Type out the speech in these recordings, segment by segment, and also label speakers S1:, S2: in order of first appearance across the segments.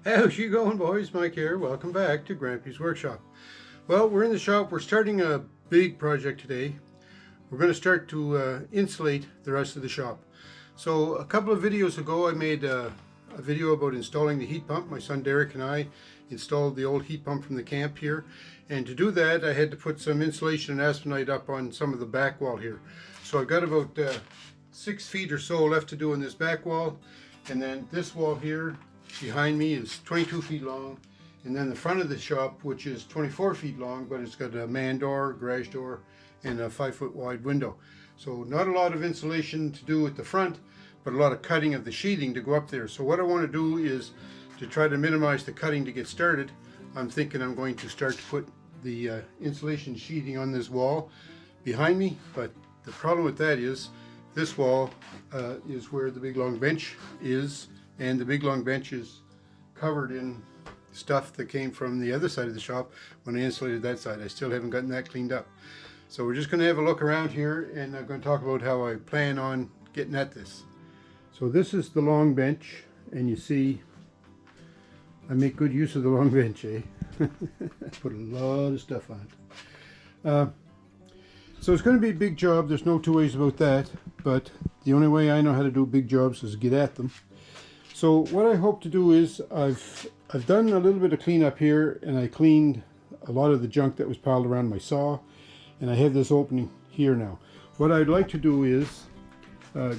S1: How's you going, boys? Mike here. Welcome back to Grampie's workshop. Well, we're in the shop. We're starting a big project today. We're going to start to insulate the rest of the shop. So a couple of videos ago I made a video about installing the heat pump. My son Derek and I installed the old heat pump from the camp here, and to do that I had to put some insulation and aspenite up on some of the back wall here. So I've got about 6 feet or so left to do on this back wall, and then this wall here behind me is 22 feet long, and then the front of the shop, which is 24 feet long, but it's got a man door, garage door, and a 5-foot wide window. So not a lot of insulation to do at the front, but a lot of cutting of the sheathing to go up there. So what I want to do is to try to minimize the cutting to get started. I'm thinking I'm going to start to put the insulation sheathing on this wall behind me, but the problem with that is this wall is where the big long bench is, and the big long bench is covered in stuff that came from the other side of the shop when I insulated that side. I still haven't gotten that cleaned up. So we're just going to have a look around here, and I'm going to talk about how I plan on getting at this. So this is the long bench, and you see I make good use of the long bench, eh? Put a lot of stuff on it. So it's going to be a big job, there's no two ways about that, but the only way I know how to do big jobs is get at them. So what I hope to do is I've done a little bit of cleanup here, and I cleaned a lot of the junk that was piled around my saw, and I have this opening here now. What I'd like to do is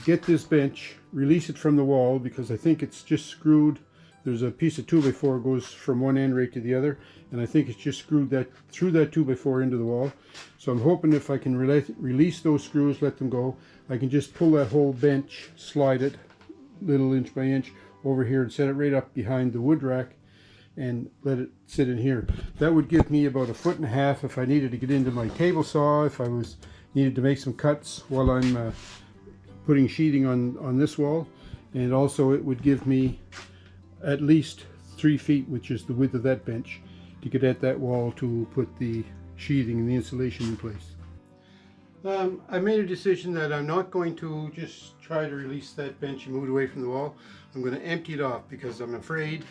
S1: get this bench, release it from the wall, because I think it's just screwed. There's a piece of 2x4 goes from one end right to the other, and I think it's just screwed that through that 2x4 into the wall. So I'm hoping if I can release those screws, let them go, I can just pull that whole bench, slide it little inch by inch over here and set it right up behind the wood rack and let it sit in here. That would give me about 1.5 feet if I needed to get into my table saw, if I needed to make some cuts while I'm putting sheathing on this wall. And also it would give me at least 3 feet, which is the width of that bench, to get at that wall to put the sheathing and the insulation in place. I made a decision that I'm not going to just try to release that bench and move it away from the wall. I'm going to empty it off because I'm afraid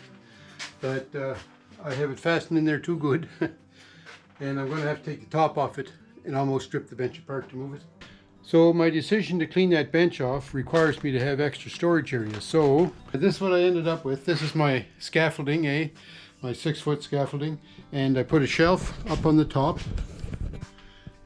S1: that I have it fastened in there too good and I'm going to have to take the top off it and almost strip the bench apart to move it. So my decision to clean that bench off requires me to have extra storage areas. So this is what I ended up with. This is my scaffolding, my 6-foot scaffolding, and I put a shelf up on the top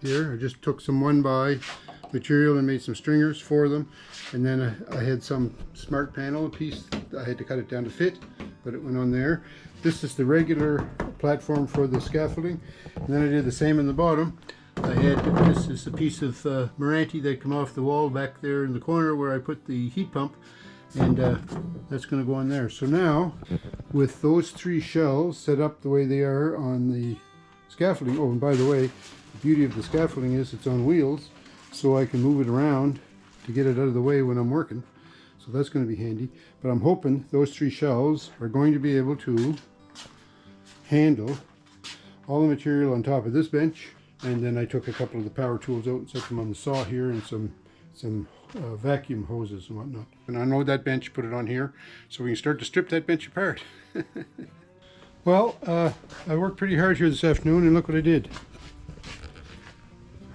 S1: here. I just took some 1x material and made some stringers for them, and then I had some smart panel piece. I had to cut it down to fit, but it went on there. This is the regular platform for the scaffolding, and then I did the same in the bottom. I had, this is a piece of Meranti that come off the wall back there in the corner where I put the heat pump, and that's going to go on there. So now, with those 3 shelves set up the way they are on the scaffolding, oh, and by the way, the beauty of the scaffolding is it's on wheels, so I can move it around to get it out of the way when I'm working. So that's going to be handy. But I'm hoping those 3 shelves are going to be able to handle all the material on top of this bench. And then I took a couple of the power tools out and set them on the saw here, and some vacuum hoses and whatnot. And I unload that bench, put it on here, so we can start to strip that bench apart. Well, I worked pretty hard here this afternoon, and look what I did.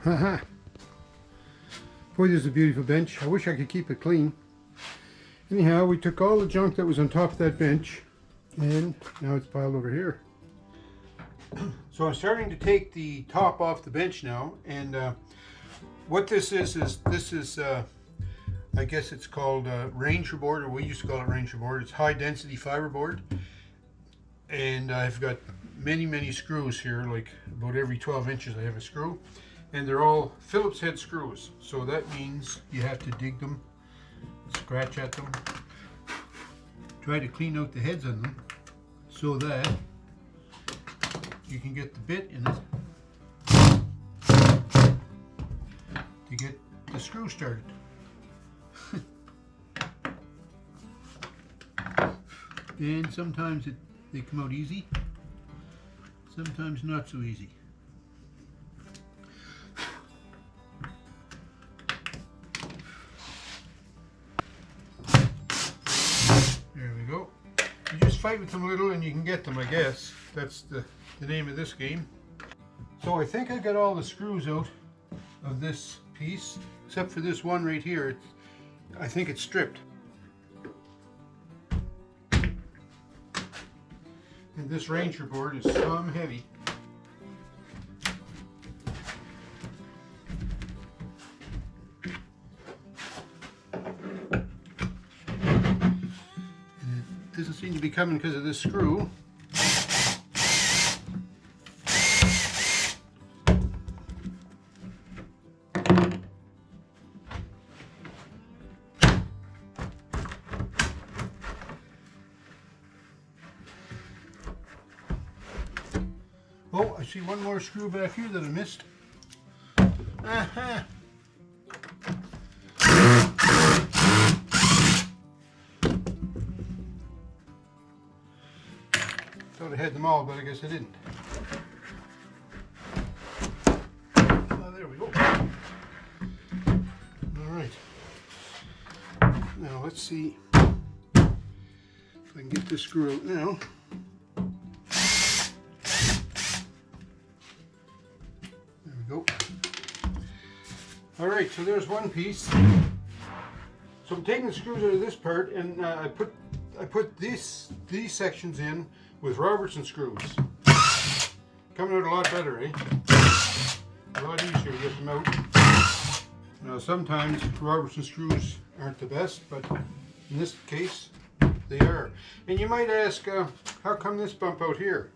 S1: Haha. Boy, this is a beautiful bench. I wish I could keep it clean. Anyhow, we took all the junk that was on top of that bench, and now it's piled over here. So I'm starting to take the top off the bench now, and what this is I guess it's called Ranger board, or we used to call it Ranger board. It's high density fiber board, and I've got many screws here, like about every 12 inches I have a screw, and they're all Phillips head screws. So that means you have to dig them, scratch at them, try to clean out the heads on them so that you can get the bit in it to get the screw started. And sometimes they come out easy, sometimes not so easy. fight with them a little and you can get them, I guess. That's the name of this game. So I think I got all the screws out of this piece, except for this one right here. I think it's stripped. And this Ranger board is some heavy. Doesn't seem to be coming because of this screw. Oh, I see one more screw back here that I missed. Aha! Thought I had them all, but I guess I didn't. Oh, there we go. All right. Now let's see if I can get this screw out now. There we go. All right, so there's one piece. So I'm taking the screws out of this part, and I put these sections in with Robertson screws. Coming out a lot better, eh? A lot easier to get them out. Now sometimes Robertson screws aren't the best, but in this case they are. And you might ask, how come this bump out here?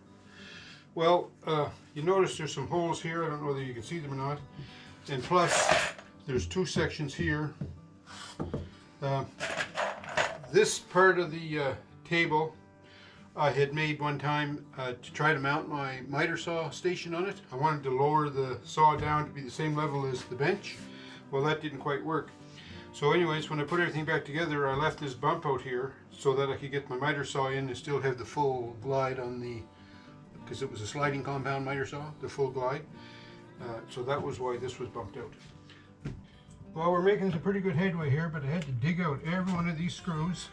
S1: Well, you notice there's some holes here. I don't know whether you can see them or not. And plus, there's two sections here. This part of the table I had made one time to try to mount my miter saw station on it. I wanted to lower the saw down to be the same level as the bench. Well, that didn't quite work. So anyways, when I put everything back together, I left this bump out here so that I could get my miter saw in and still have the full glide on the, because it was a sliding compound miter saw, the full glide. So that was why this was bumped out. Well, we're making some pretty good headway here, but I had to dig out every one of these screws.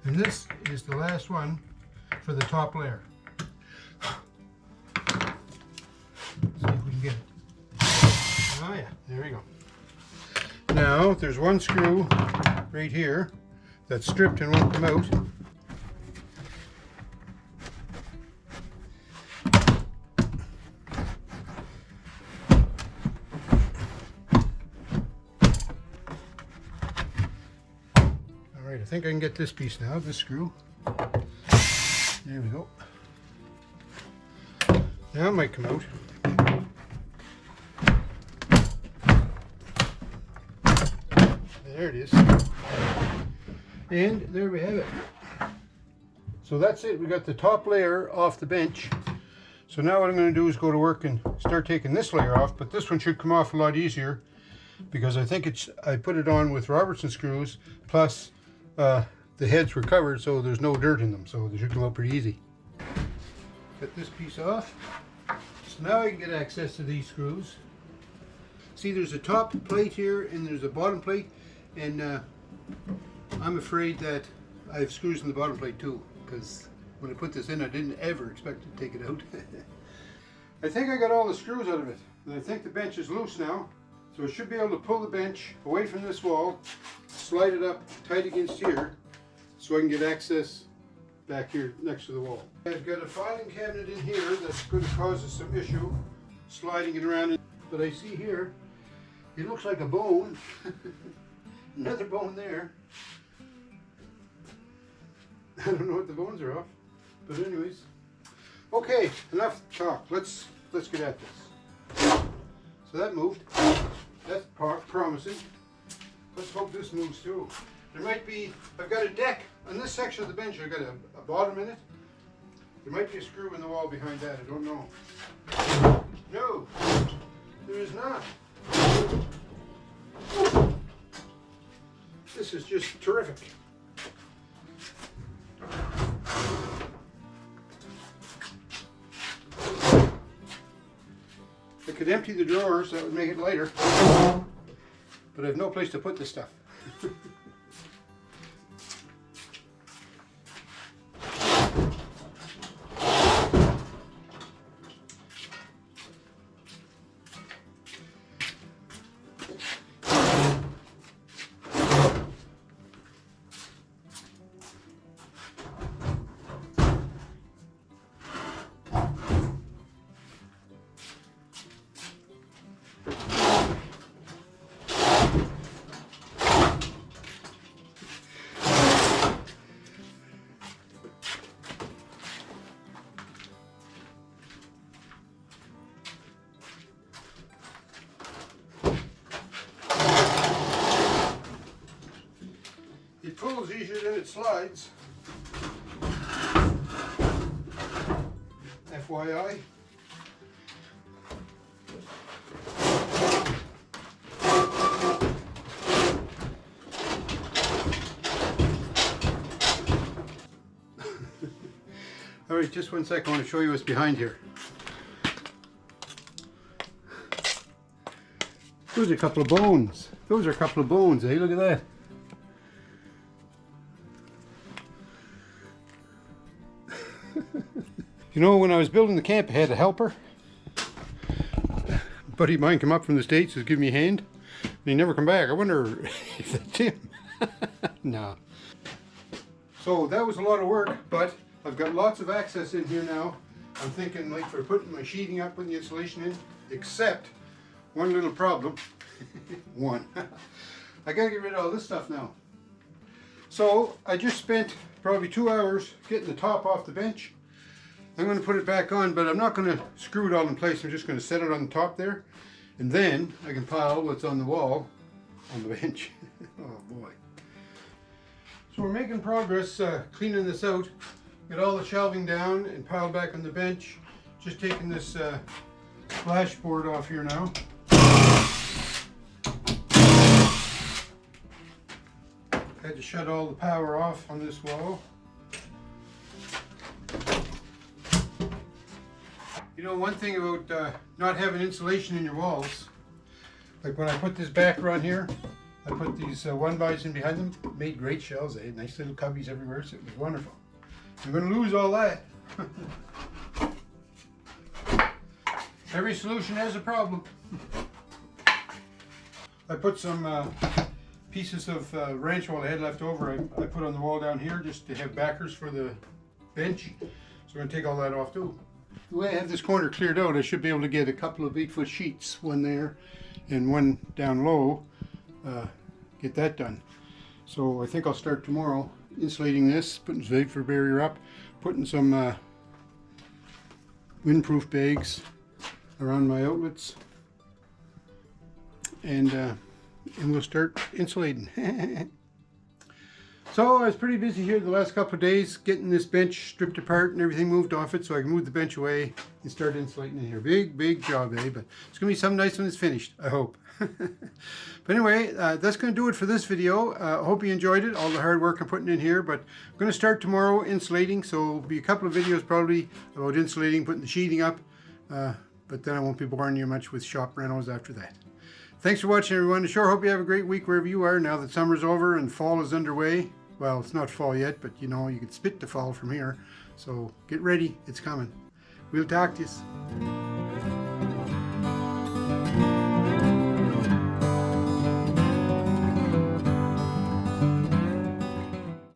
S1: And this is the last one for the top layer. Let's see if we can get it. Oh yeah, there we go. Now, there's one screw right here that's stripped and won't come out. Alright, I think I can get this piece now, this screw. There we go. Now it might come out. There it is. And there we have it. So that's it. We got the top layer off the bench. So now what I'm going to do is go to work and start taking this layer off, but this one should come off a lot easier because I think I put it on with Robertson screws, plus the heads were covered so there's no dirt in them, so they should come out pretty easy. Cut this piece off. So now I can get access to these screws. See, there's a top plate here and there's a bottom plate. And I'm afraid that I have screws in the bottom plate too, because when I put this in I didn't ever expect to take it out. I think I got all the screws out of it, and I think the bench is loose now, so I should be able to pull the bench away from this wall, slide it up tight against here, so I can get access back here next to the wall. I've got a filing cabinet in here that's going to cause us some issue sliding it around, but I see here it looks like a bone. Another bone there. I don't know what the bones are off, but anyways. Okay, enough talk. Let's get at this. So that moved. That's promising. Let's hope this moves too. There might be, I've got a deck on this section of the bench. I've got a bottom in it. There might be a screw in the wall behind that. I don't know. No, there is not. This is just terrific. I could empty the drawers, that would make it lighter, but I have no place to put this stuff. easier than it slides. FYI. Alright, just one sec, I want to show you what's behind here. Those are a couple of bones. Those are a couple of bones, eh? Look at that. You know, when I was building the camp, I had a helper. A buddy of mine came up from the States, was giving me a hand, and he never come back. I wonder if that's him. No. So that was a lot of work, but I've got lots of access in here now. I'm thinking like for putting my sheeting up, putting the insulation in, except one little problem. One. I gotta get rid of all this stuff now. So I just spent probably 2 hours getting the top off the bench. I'm going to put it back on, but I'm not going to screw it all in place. I'm just going to set it on the top there, and then I can pile what's on the wall on the bench. Oh boy. So we're making progress cleaning this out. Get all the shelving down and piled back on the bench. Just taking this splashboard off here now. Had to shut all the power off on this wall. You know, one thing about not having insulation in your walls, like when I put this backer on here, I put these 1x in behind them, made great shelves. They had nice little cubbies everywhere, so it was wonderful. I'm going to lose all that. Every solution has a problem. I put some pieces of ranch wall I had left over, I put on the wall down here just to have backers for the bench. So I'm going to take all that off too. The way I have this corner cleared out, I should be able to get a couple of 8-foot sheets, one there and one down low, get that done. So I think I'll start tomorrow insulating this, putting some vapor barrier up, putting some windproof bags around my outlets, and we'll start insulating. So I was pretty busy here the last couple of days getting this bench stripped apart and everything moved off it so I can move the bench away and start insulating in here. Big job, eh? But it's going to be something nice when it's finished, I hope. But anyway, that's going to do it for this video. I hope you enjoyed it, all the hard work I'm putting in here. But I'm going to start tomorrow insulating, so there'll be a couple of videos probably about insulating, putting the sheeting up. But then I won't be boring you much with shop rentals after that. Thanks for watching, everyone. I sure hope you have a great week wherever you are now that summer's over and fall is underway. Well, it's not fall yet, but you know, you can spit the fall from here. So get ready, it's coming. We'll talk to you.